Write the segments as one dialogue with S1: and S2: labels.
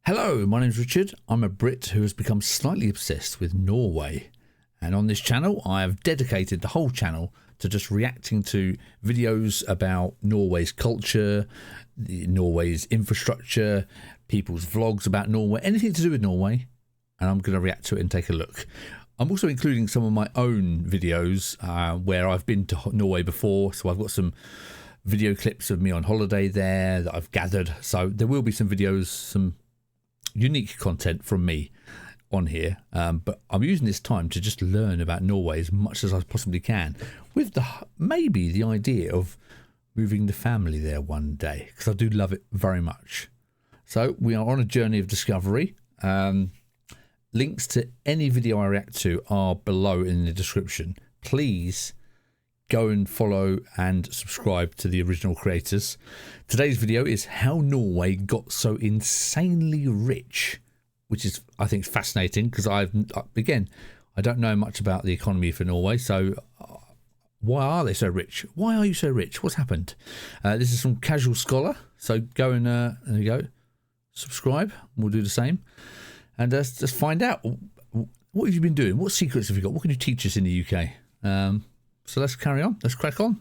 S1: Hello, my name's Richard. I'm a Brit who has become slightly obsessed with Norway. And on this channel, I have dedicated the whole channel to just reacting to videos about Norway's culture, Norway's infrastructure, people's vlogs about Norway, anything to do with Norway. And I'm going to react to it and take a look. I'm also including some of my own videos where I've been to Norway before. So I've got some video clips of me on holiday there that I've gathered. So there will be some videos, some unique content from me on here, but I'm using this time to just learn about Norway as much as I possibly can, with maybe the idea of moving the family there one day, because I do love it very much. So we are on a journey of discovery. Links to any video I react to are below in the description. Please go and follow and subscribe to the original creators. Today's video is how Norway got so insanely rich, which is, I think, fascinating, because I don't know much about the economy for Norway. So why are they so rich? Why are you so rich? What's happened? This is from Casual Scholar. So go and there you go, subscribe. We'll do the same, and just find out what have you been doing. What secrets have you got? What can you teach us in the UK? So let's carry on. Let's crack on.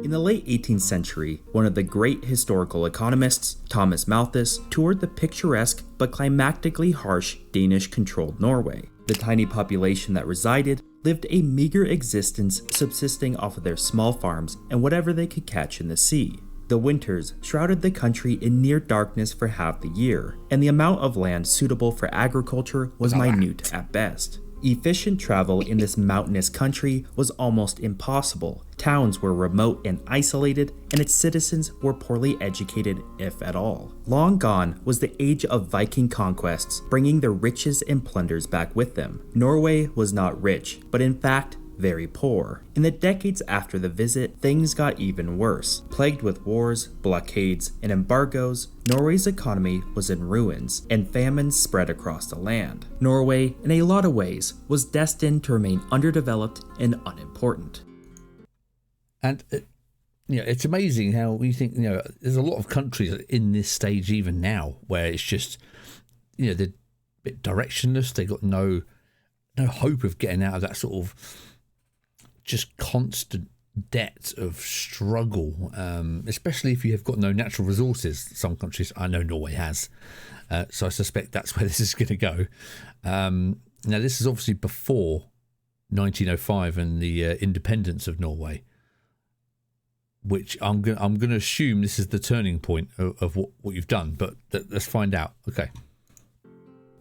S2: In the late 18th century, one of the great historical economists, Thomas Malthus, toured the picturesque but climactically harsh Danish-controlled Norway. The tiny population that resided lived a meager existence, subsisting off of their small farms and whatever they could catch in the sea. The winters shrouded the country in near darkness for half the year, and the amount of land suitable for agriculture was minute at best. Efficient travel in this mountainous country was almost impossible. Towns were remote and isolated, and its citizens were poorly educated, if at all. Long gone was the age of Viking conquests, bringing their riches and plunders back with them. Norway was not rich, but in fact, very poor. In the decades after the visit, things got even worse. Plagued with wars, blockades, and embargoes, Norway's economy was in ruins, and famines spread across the land. Norway, in a lot of ways, was destined to remain underdeveloped and unimportant.
S1: And it's amazing how we think, there's a lot of countries in this stage even now where it's just, they're a bit directionless. They got no hope of getting out of that sort of just constant debt of struggle, especially if you have got no natural resources. Some countries, I know Norway has, so I suspect that's where this is going to go. Now, this is obviously before 1905 and the independence of Norway, which I'm going to assume this is the turning point of what you've done, but let's find out. Okay.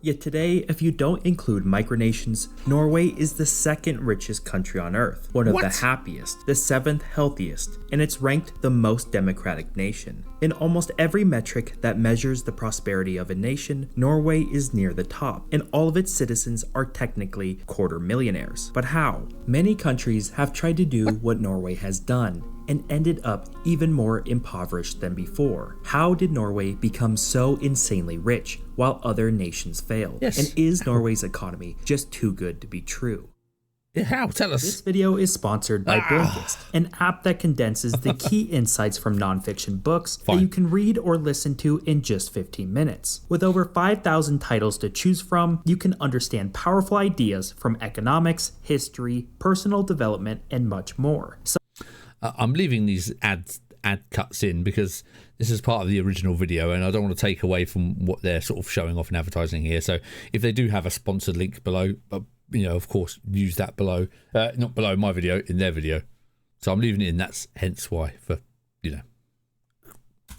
S2: Yet today, if you don't include micronations, Norway is the second richest country on Earth, one of the happiest, the seventh healthiest, and it's ranked the most democratic nation. In almost every metric that measures the prosperity of a nation, Norway is near the top, and all of its citizens are technically quarter millionaires. But how? Many countries have tried to do what Norway has done, and ended up even more impoverished than before. How did Norway become so insanely rich while other nations failed?
S1: Yes.
S2: And is Norway's economy just too good to be true?
S1: How? Tell us.
S2: This video is sponsored by Blinkist, an app that condenses the key insights from nonfiction books that you can read or listen to in just 15 minutes. With over 5,000 titles to choose from, you can understand powerful ideas from economics, history, personal development, and much more.
S1: I'm leaving these ad cuts in because this is part of the original video, and I don't want to take away from what they're sort of showing off in advertising here. So if they do have a sponsored link below, of course, use that below, not below my video, in their video. So I'm leaving it in. That's hence why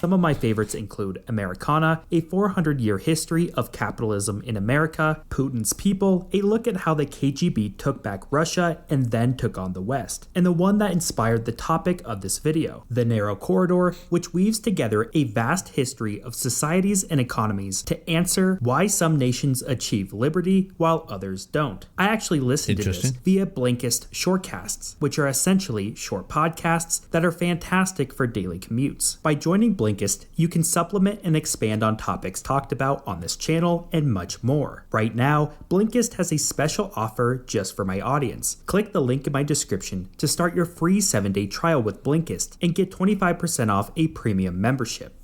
S2: Some of my favorites include Americana, a 400-year history of capitalism in America, Putin's People, a look at how the KGB took back Russia and then took on the West, and the one that inspired the topic of this video, The Narrow Corridor, which weaves together a vast history of societies and economies to answer why some nations achieve liberty while others don't. I actually listened to this via Blinkist Shortcasts, which are essentially short podcasts that are fantastic for daily commutes. By joining Blinkist Blinkist, you can supplement and expand on topics talked about on this channel and much more. Right now, Blinkist has a special offer just for my audience. Click the link in my description to start your free 7-day trial with Blinkist and get 25% off a premium membership.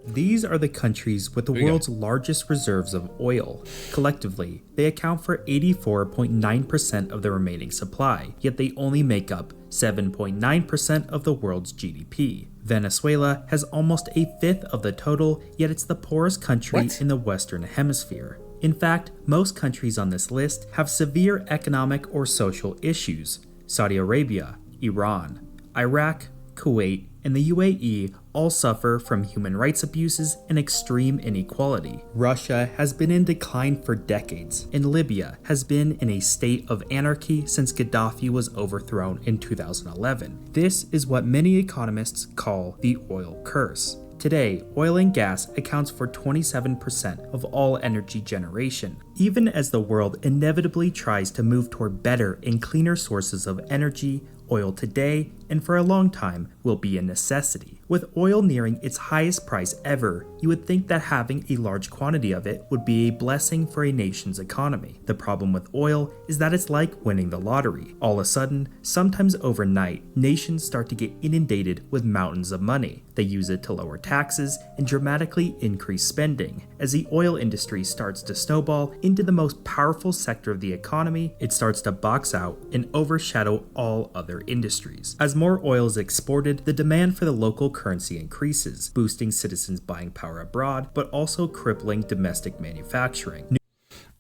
S2: These are the countries with the world's largest reserves of oil. Collectively, they account for 84.9% of the remaining supply, yet they only make up 7.9% of the world's GDP. Venezuela has almost a fifth of the total, yet it's the poorest country in the Western Hemisphere. In fact, most countries on this list have severe economic or social issues. Saudi Arabia, Iran, Iraq, Kuwait, and the UAE all suffer from human rights abuses and extreme inequality. Russia has been in decline for decades, and Libya has been in a state of anarchy since Gaddafi was overthrown in 2011. This is what many economists call the oil curse. Today, oil and gas accounts for 27% of all energy generation. Even as the world inevitably tries to move toward better and cleaner sources of energy, oil today, and for a long time, will be a necessity. With oil nearing its highest price ever, you would think that having a large quantity of it would be a blessing for a nation's economy. The problem with oil is that it's like winning the lottery. All of a sudden, sometimes overnight, nations start to get inundated with mountains of money. They use it to lower taxes and dramatically increase spending. As the oil industry starts to snowball into the most powerful sector of the economy, it starts to box out and overshadow all other industries. As more oil is exported, the demand for the local currency increases, boosting citizens' buying power abroad, but also crippling domestic manufacturing.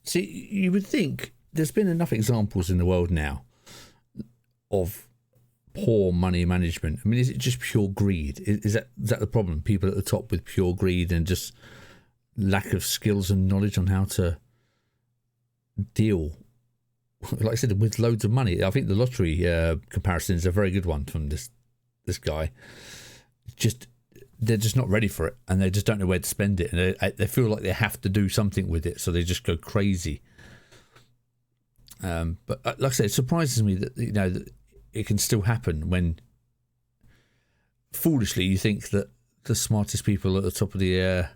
S1: See, you would think there's been enough examples in the world now of poor money management. I mean, is it just pure greed? Is that the problem? People at the top with pure greed and just lack of skills and knowledge on how to deal, like I said, with loads of money. I think the lottery comparison is a very good one from this guy. They're just not ready for it, and they just don't know where to spend it, and they feel like they have to do something with it, so they just go crazy. But like I said, it surprises me that that it can still happen when foolishly you think that the smartest people at the top of the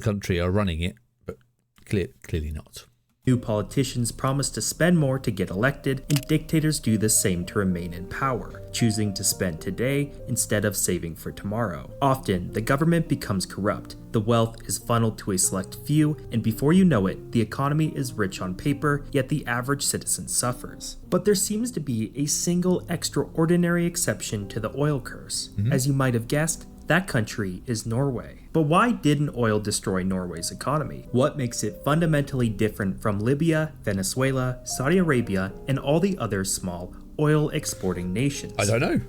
S1: country are running it, but clearly not.
S2: New politicians promise to spend more to get elected, and dictators do the same to remain in power, choosing to spend today instead of saving for tomorrow. Often, the government becomes corrupt, the wealth is funneled to a select few, and before you know it, the economy is rich on paper, yet the average citizen suffers. But there seems to be a single extraordinary exception to the oil curse. As you might have guessed, that country is Norway. But why didn't oil destroy Norway's economy? What makes it fundamentally different from Libya, Venezuela, Saudi Arabia, and all the other small oil exporting nations?
S1: I don't know.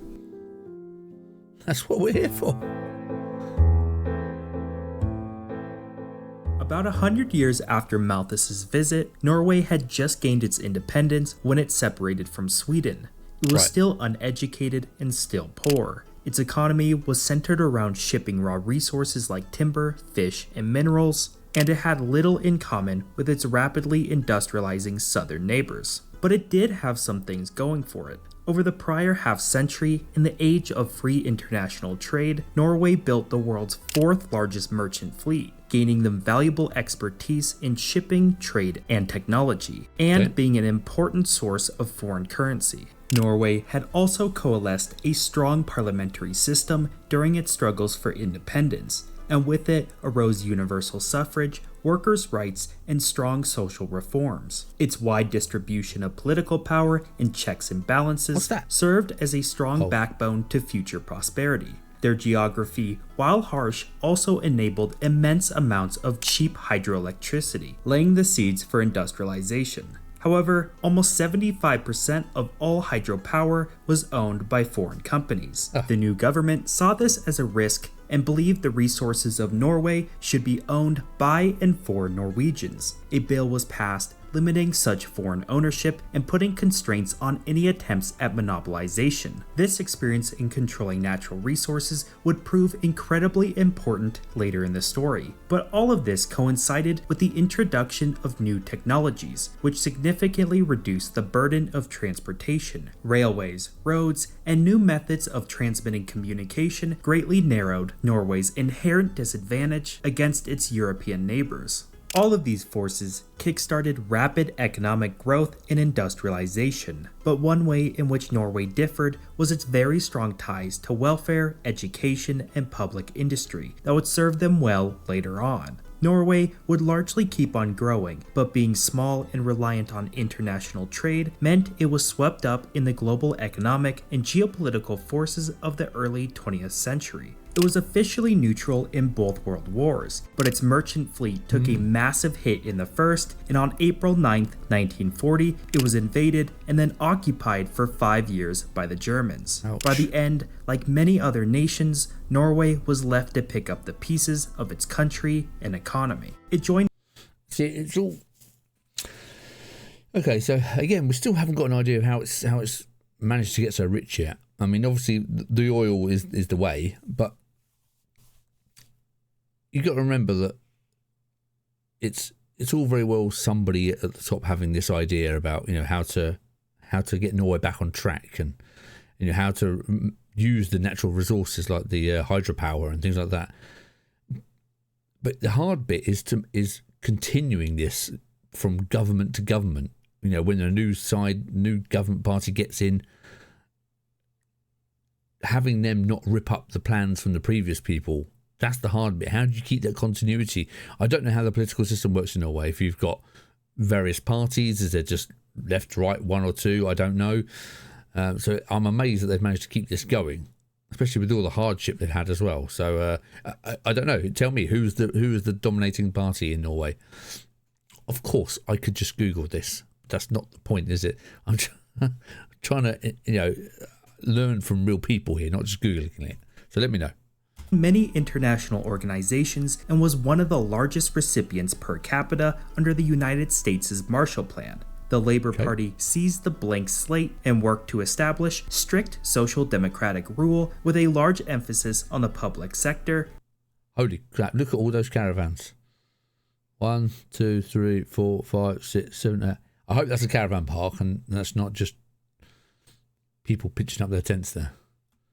S1: That's what we're here for.
S2: About 100 years after Malthus's visit, Norway had just gained its independence when it separated from Sweden. It was still uneducated and still poor. Its economy was centered around shipping raw resources like timber, fish, and minerals, and it had little in common with its rapidly industrializing southern neighbors. But it did have some things going for it. Over the prior half-century, in the age of free international trade, Norway built the world's fourth largest merchant fleet, gaining them valuable expertise in shipping, trade, and technology, and being an important source of foreign currency. Norway had also coalesced a strong parliamentary system during its struggles for independence, and with it arose universal suffrage, workers' rights, and strong social reforms. Its wide distribution of political power and checks and balances served as a strong backbone to future prosperity. Their geography, while harsh, also enabled immense amounts of cheap hydroelectricity, laying the seeds for industrialization. However, almost 75% of all hydropower was owned by foreign companies. The new government saw this as a risk and believed the resources of Norway should be owned by and for Norwegians. A bill was passed limiting such foreign ownership and putting constraints on any attempts at monopolization. This experience in controlling natural resources would prove incredibly important later in the story, but all of this coincided with the introduction of new technologies, which significantly reduced the burden of transportation. Railways, roads, and new methods of transmitting communication greatly narrowed Norway's inherent disadvantage against its European neighbors. All of these forces kickstarted rapid economic growth and industrialization, but one way in which Norway differed was its very strong ties to welfare, education, and public industry that would serve them well later on. Norway would largely keep on growing, but being small and reliant on international trade meant it was swept up in the global economic and geopolitical forces of the early 20th century. It was officially neutral in both world wars, but its merchant fleet took a massive hit in the first, and on April 9, 1940, it was invaded and then occupied for 5 years by the Germans.
S1: Ouch.
S2: By the end, like many other nations, Norway was left to pick up the pieces of its country and economy. It joined.
S1: See, it's all okay. So again, we still haven't got an idea of how it's managed to get so rich yet. I mean, obviously the oil is the way, but you got to remember that it's all very well somebody at the top having this idea about how to get Norway back on track and how to use the natural resources like the hydropower and things like that. But the hard bit is continuing this from government to government. When a new government party gets in, having them not rip up the plans from the previous people. That's the hard bit. How do you keep that continuity? I don't know how the political system works in Norway. If you've got various parties, is there just left, right, one or two? I don't know. So I'm amazed that they've managed to keep this going, especially with all the hardship they've had as well. So I don't know. Tell me, who is the dominating party in Norway? Of course, I could just Google this. That's not the point, is it? I'm trying to learn from real people here, not just Googling it. So let me know.
S2: Many international organizations and was one of the largest recipients per capita under the United States' Marshall Plan. The Labour Party seized the blank slate and worked to establish strict social democratic rule with a large emphasis on the public sector.
S1: Holy crap, look at all those caravans. 1, 2, 3, 4, 5, 6, 7, 8. I hope that's a caravan park and that's not just people pitching up their tents there.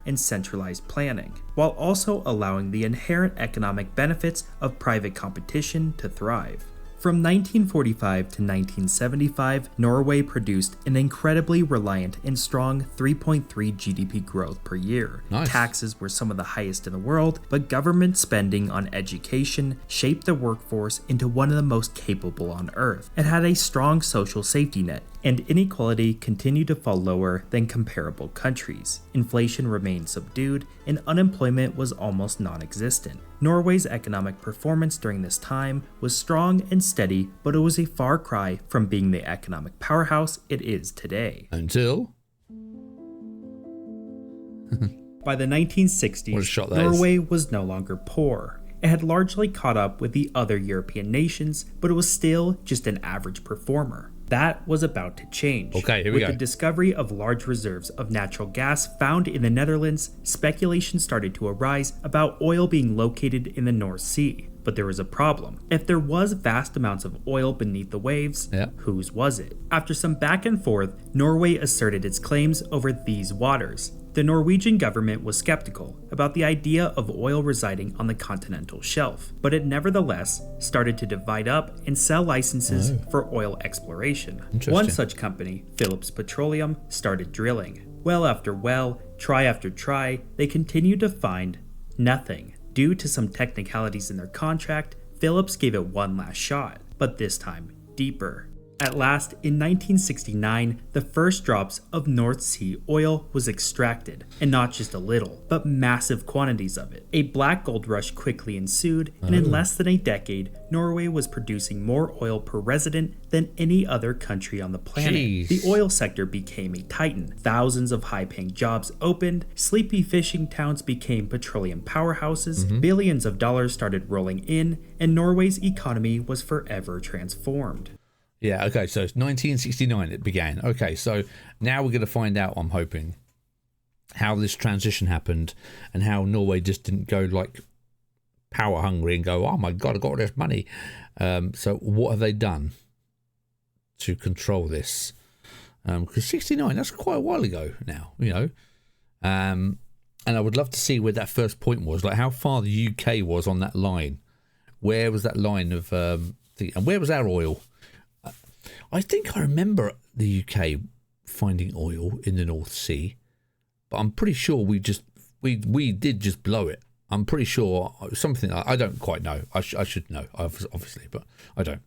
S2: And centralized planning, while also allowing the inherent economic benefits of private competition to thrive. From 1945 to 1975, Norway produced an incredibly reliant and strong 3.3 GDP growth per year.
S1: Nice.
S2: Taxes were some of the highest in the world, but government spending on education shaped the workforce into one of the most capable on earth. It had a strong social safety net, and inequality continued to fall lower than comparable countries. Inflation remained subdued, and unemployment was almost non-existent. Norway's economic performance during this time was strong and steady, but it was a far cry from being the economic powerhouse it is today.
S1: Until?
S2: By the 1960s, Norway was no longer poor. It had largely caught up with the other European nations, but it was still just an average performer. That was about to change.
S1: Okay, here we go.
S2: With the discovery of large reserves of natural gas found in the Netherlands, speculation started to arise about oil being located in the North Sea. But there was a problem. If there was vast amounts of oil beneath the waves, whose was it? After some back and forth, Norway asserted its claims over these waters. The Norwegian government was skeptical about the idea of oil residing on the continental shelf, but it nevertheless started to divide up and sell licenses for oil exploration. One such company, Phillips Petroleum, started drilling. Well after well, try after try, they continued to find nothing. Due to some technicalities in their contract, Phillips gave it one last shot, but this time deeper. At last, in 1969, the first drops of North Sea oil was extracted, and not just a little, but massive quantities of it. A black gold rush quickly ensued, and in less than a decade, Norway was producing more oil per resident than any other country on the planet.
S1: Jeez.
S2: The oil sector became a titan. Thousands of high-paying jobs opened, sleepy fishing towns became petroleum powerhouses, billions of dollars started rolling in, and Norway's economy was forever transformed.
S1: Yeah, okay, so it's 1969 it began. Okay, so now we're going to find out, I'm hoping, how this transition happened and how Norway just didn't go like power hungry and go, oh my God, I've got all this money. So what have they done to control this? Because 69, that's quite a while ago now, you know. And I would love to see where that first point was, like how far the UK was on that line. Where was that line of, and where was our oil? I think I remember the UK finding oil in the North Sea, but I'm pretty sure we did just blow it. I'm pretty sure something. I don't quite know. I should know, obviously, but I don't.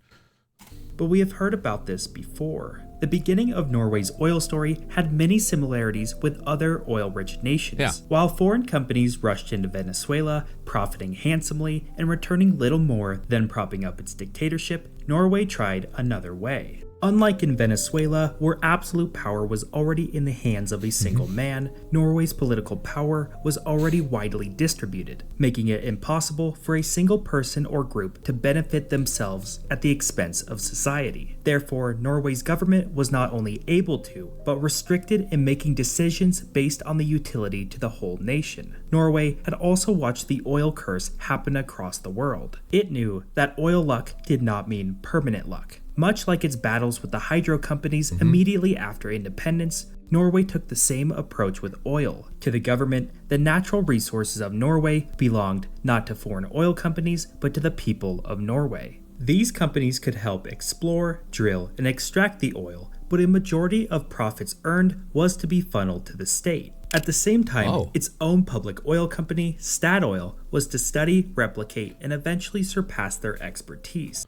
S2: But we have heard about this before. The beginning of Norway's oil story had many similarities with other oil-rich nations.
S1: Yeah.
S2: While foreign companies rushed into Venezuela, profiting handsomely and returning little more than propping up its dictatorship, Norway tried another way. Unlike in Venezuela, where absolute power was already in the hands of a single man, Norway's political power was already widely distributed, making it impossible for a single person or group to benefit themselves at the expense of society. Therefore, Norway's government was not only able to, but restricted in making decisions based on the utility to the whole nation. Norway had also watched the oil curse happen across the world. It knew that oil luck did not mean permanent luck. Much like its battles with the hydro companies immediately after independence, Norway took the same approach with oil. To the government, the natural resources of Norway belonged not to foreign oil companies, but to the people of Norway. These companies could help explore, drill, and extract the oil, but a majority of profits earned was to be funneled to the state. At the same time, its own public oil company, Statoil, was to study, replicate, and eventually surpass their expertise.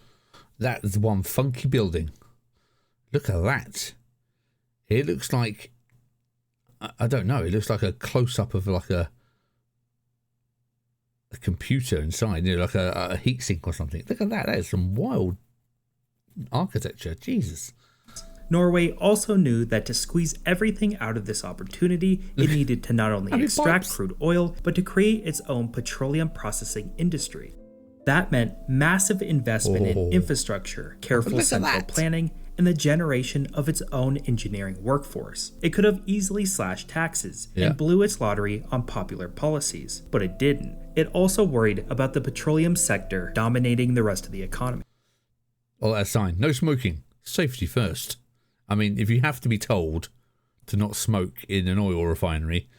S1: That's one funky building. Look at that. It looks like, I don't know, it looks like a close-up of like a computer inside, you know, like a heat sink or something. Look at that. That is some wild architecture. Jesus.
S2: Norway also knew that to squeeze everything out of this opportunity, it needed to not only extract crude oil, but to create its own petroleum processing industry. That meant massive investment in infrastructure, careful central planning, and the generation of its own engineering workforce. It could have easily slashed taxes and blew its lottery on popular policies, but it didn't. It also worried about the petroleum sector dominating the rest of the economy.
S1: Well, that's a sign. No smoking. Safety first. I mean, if you have to be told to not smoke in an oil refinery,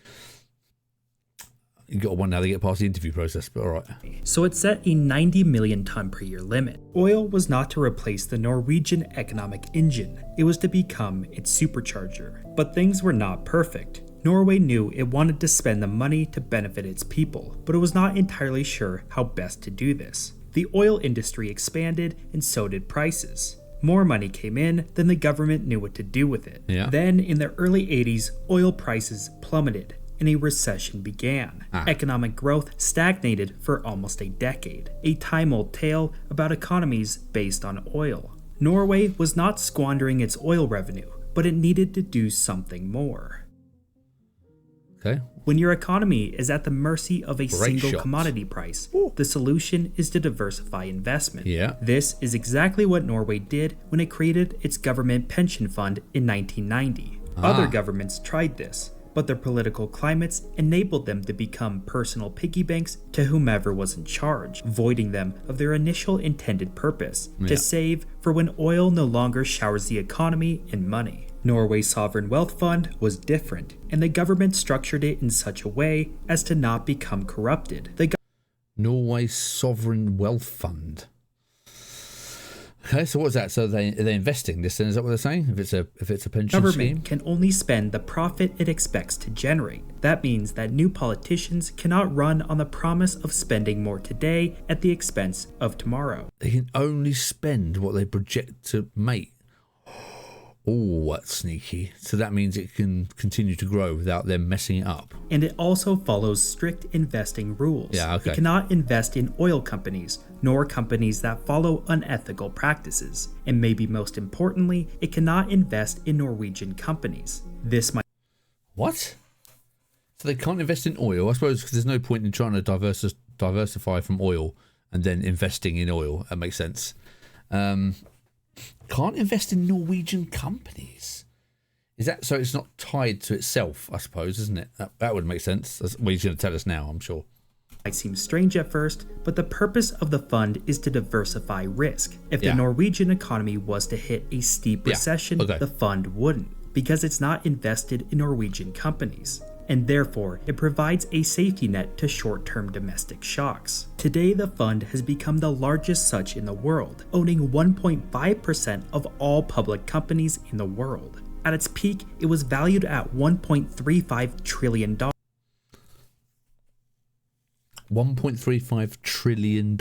S1: you got to wonder how they get past the interview process, but all right.
S2: So it set a 90 million ton per year limit. Oil was not to replace the Norwegian economic engine. It was to become its supercharger. But things were not perfect. Norway knew it wanted to spend the money to benefit its people, but it was not entirely sure how best to do this. The oil industry expanded, and so did prices. More money came in than the government knew what to do with it. Then, in the early 80s, oil prices plummeted, and a recession began. Economic growth stagnated for almost a decade, a time-old tale about economies based on oil. Norway was not squandering its oil revenue, but it needed to do something more.
S1: Okay.
S2: When your economy is at the mercy of a single commodity price, the solution is to diversify investment. This is exactly what Norway did when it created its government pension fund in 1990. Other governments tried this, but their political climates enabled them to become personal piggy banks to whomever was in charge, voiding them of their initial intended purpose, to save for when oil no longer showers the economy in money. Norway's sovereign wealth fund was different, and the government structured it in such a way as to not become corrupted.
S1: Norway's sovereign wealth fund. Okay, so what's that? So are they investing this then? Is that what they're saying? If it's a pension
S2: government
S1: scheme?
S2: Can only spend the profit it expects to generate. That means that new politicians cannot run on the promise of spending more today at the expense of tomorrow.
S1: They can only spend what they project to make. Oh, that's sneaky. So that means it can continue to grow without them messing it up.
S2: And it also follows strict investing rules. It cannot invest in oil companies, nor companies that follow unethical practices. And maybe most importantly, it cannot invest in Norwegian companies. This might...
S1: What? So they can't invest in oil? I suppose because there's no point in trying to diversify from oil and then investing in oil. That makes sense. Can't invest in Norwegian companies. Is that so? It's not tied to itself, I suppose, isn't it? That would make sense. That's what he's going to tell us now, I'm sure.
S2: Might seem strange at first, but the purpose of the fund is to diversify risk. If the Norwegian economy was to hit a steep recession, the fund wouldn't, because it's not invested in Norwegian companies, and therefore it provides a safety net to short-term domestic shocks. Today, the fund has become the largest such in the world, owning 1.5% of all public companies in the world. At its peak, it was valued at $1.35 trillion.
S1: $1.35 trillion.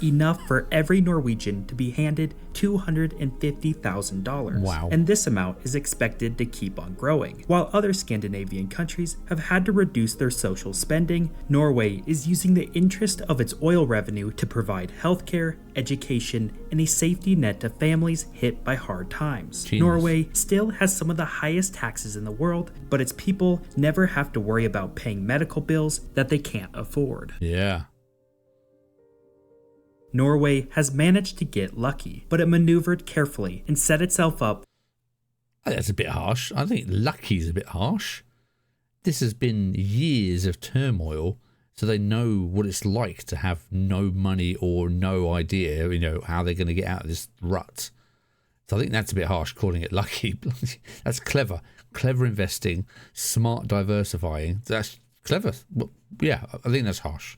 S2: Enough for every Norwegian to be handed $250,000.
S1: Wow.
S2: And this amount is expected to keep on growing. While other Scandinavian countries have had to reduce their social spending, Norway is using the interest of its oil revenue to provide healthcare, education, and a safety net to families hit by hard times.
S1: Genius.
S2: Norway still has some of the highest taxes in the world, but its people never have to worry about paying medical bills that they can't afford.
S1: Yeah.
S2: Norway has managed to get lucky, but it maneuvered carefully and set itself up.
S1: That's a bit harsh. I think lucky's a bit harsh. This has been years of turmoil, so they know what it's like to have no money or no idea, how they're going to get out of this rut. So I think that's a bit harsh, calling it lucky. That's clever. Clever investing, smart diversifying. That's clever. Well, yeah, I think that's harsh.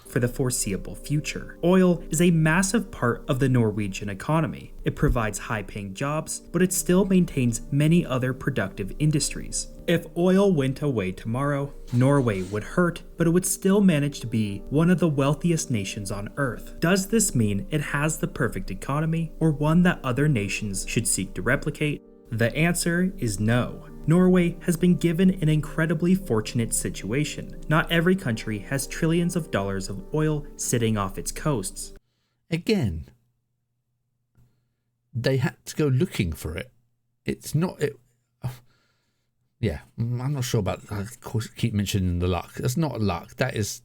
S2: For the foreseeable future. Oil is a massive part of the Norwegian economy. It provides high-paying jobs, but it still maintains many other productive industries. If oil went away tomorrow, Norway would hurt, but it would still manage to be one of the wealthiest nations on Earth. Does this mean it has the perfect economy, or one that other nations should seek to replicate? The answer is no. Norway has been given an incredibly fortunate situation. Not every country has trillions of dollars of oil sitting off its coasts.
S1: Again, they had to go looking for it. It's not... I'm not sure about... I keep mentioning the luck. That's not luck. That is...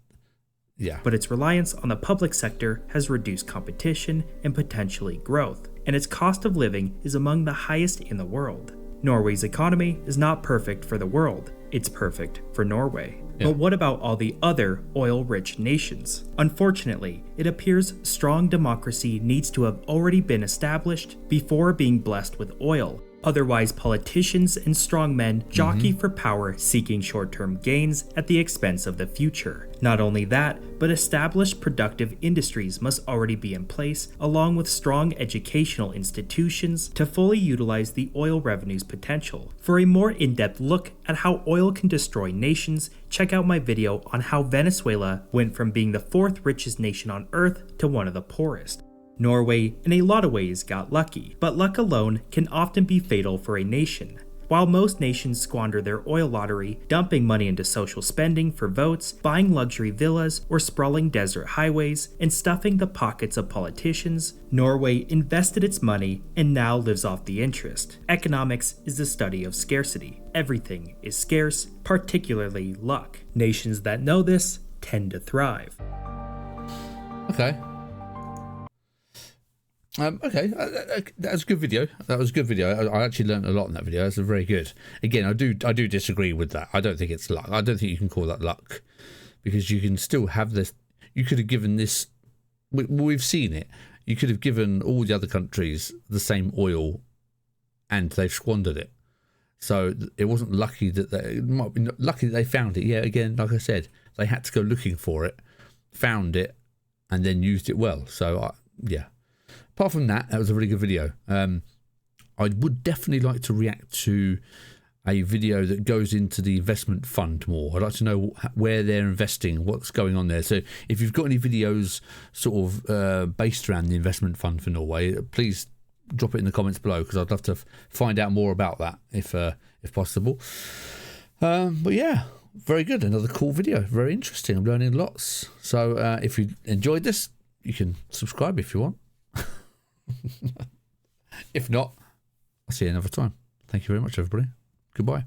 S1: Yeah.
S2: But its reliance on the public sector has reduced competition and potentially growth, and its cost of living is among the highest in the world. Norway's economy is not perfect for the world, it's perfect for Norway. Yeah. But what about all the other oil-rich nations? Unfortunately, it appears strong democracy needs to have already been established before being blessed with oil. Otherwise, politicians and strongmen jockey for power, seeking short-term gains at the expense of the future. Not only that, but established productive industries must already be in place, along with strong educational institutions to fully utilize the oil revenue's potential. For a more in-depth look at how oil can destroy nations, check out my video on how Venezuela went from being the 4th richest nation on Earth to one of the poorest. Norway, in a lot of ways, got lucky, but luck alone can often be fatal for a nation. While most nations squander their oil lottery, dumping money into social spending for votes, buying luxury villas, or sprawling desert highways, and stuffing the pockets of politicians, Norway invested its money and now lives off the interest. Economics is the study of scarcity. Everything is scarce, particularly luck. Nations that know this tend to thrive.
S1: Okay. That was a good video. I actually learned a lot in that video. That's very good. Again, I do disagree with that. I don't think it's luck. I don't think you can call that luck, because you can still have this. You could have given this. We've seen it. You could have given all the other countries the same oil, and they've squandered it. So it wasn't lucky that lucky that they found it. Yeah, again, like I said, they had to go looking for it, found it, and then used it well. So yeah. Apart from that, that was a really good video. I would definitely like to react to a video that goes into the investment fund more. I'd like to know where they're investing, what's going on there. So if you've got any videos sort of based around the investment fund for Norway, please drop it in the comments below, because I'd love to find out more about that if possible. But yeah, very good. Another cool video. Very interesting. I'm learning lots. So if you enjoyed this, you can subscribe if you want. If not, I'll see you another time. Thank you very much, everybody. Goodbye.